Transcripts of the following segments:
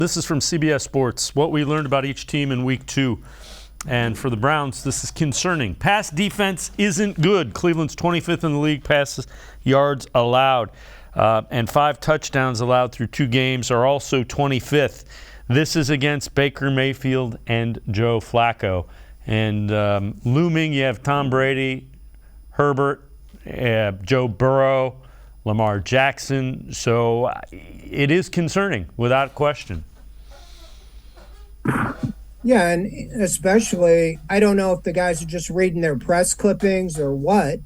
This is from CBS Sports. What we learned about each team in Week 2. And for the Browns, this is concerning. Pass defense isn't good. Cleveland's 25th in the league pass yards allowed. And 5 touchdowns allowed through 2 games are also 25th. This is against Baker Mayfield and Joe Flacco. And looming, you have Tom Brady, Herbert, Joe Burrow, Lamar Jackson. So it is concerning, without question. Yeah, and especially, I don't know if the guys are just reading their press clippings or what,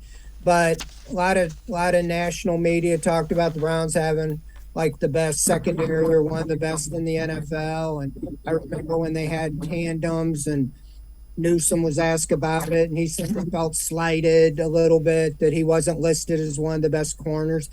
but a lot of national media talked about the Browns having like the best secondary or one of the best in the NFL. And I remember when they had tandems and Newsome was asked about it, and he said he felt slighted a little bit that he wasn't listed as one of the best corners.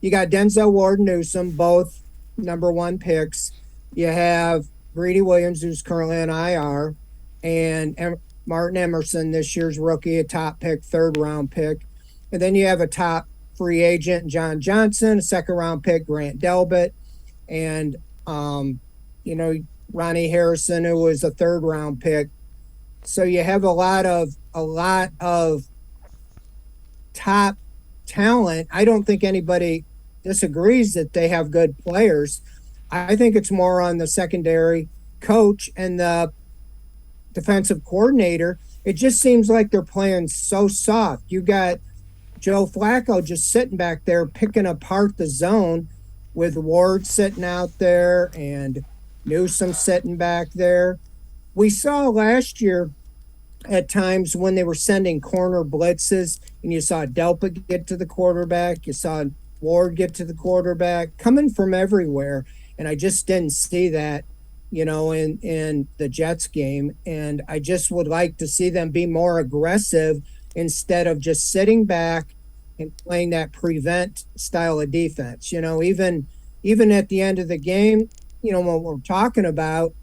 You got Denzel Ward and Newsome, both number 1 picks. You have Greedy Williams, who's currently on IR, and Martin Emerson, this year's rookie, a top pick, 3rd-round pick. And then you have a top free agent, John Johnson, a 2nd-round pick, Grant Delbert, and Ronnie Harrison, who was a 3rd-round pick. So you have a lot of top talent. I don't think anybody disagrees that they have good players. I think it's more on the secondary coach and the defensive coordinator. It just seems like they're playing so soft. You got Joe Flacco just sitting back there picking apart the zone with Ward sitting out there and Newsome sitting back there. We saw last year at times when they were sending corner blitzes and you saw Delpit get to the quarterback, you saw Ward get to the quarterback, coming from everywhere. And I just didn't see that, in the Jets game. And I just would like to see them be more aggressive instead of just sitting back and playing that prevent style of defense. Even at the end of the game, when we're talking about,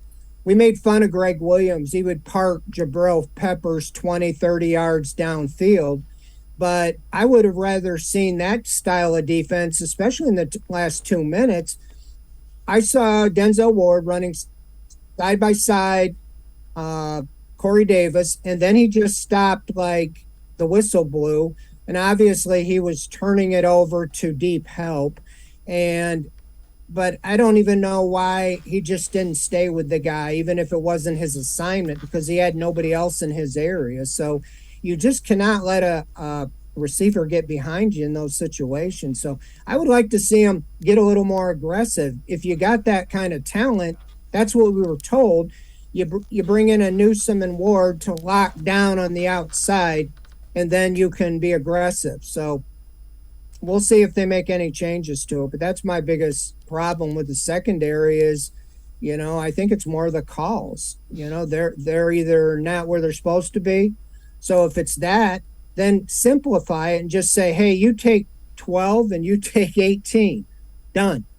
we made fun of Greg Williams. He would park Jabril Peppers 20, 30 yards downfield. But I would have rather seen that style of defense, especially in the last 2 minutes. I saw Denzel Ward running side by side, Corey Davis, and then he just stopped like the whistle blew. And obviously he was turning it over to deep help. But I don't even know why he just didn't stay with the guy, even if it wasn't his assignment, because he had nobody else in his area. So you just cannot let a receiver get behind you in those situations. So I would like to see him get a little more aggressive. If you got that kind of talent, that's what we were told. You bring in a Newsome and Ward to lock down on the outside, and then you can be aggressive. So we'll see if they make any changes to it. But that's my biggest problem with the secondary is, I think it's more the calls. They're either not where they're supposed to be. So if it's that, then simplify it and just say, hey, you take 12 and you take 18. Done.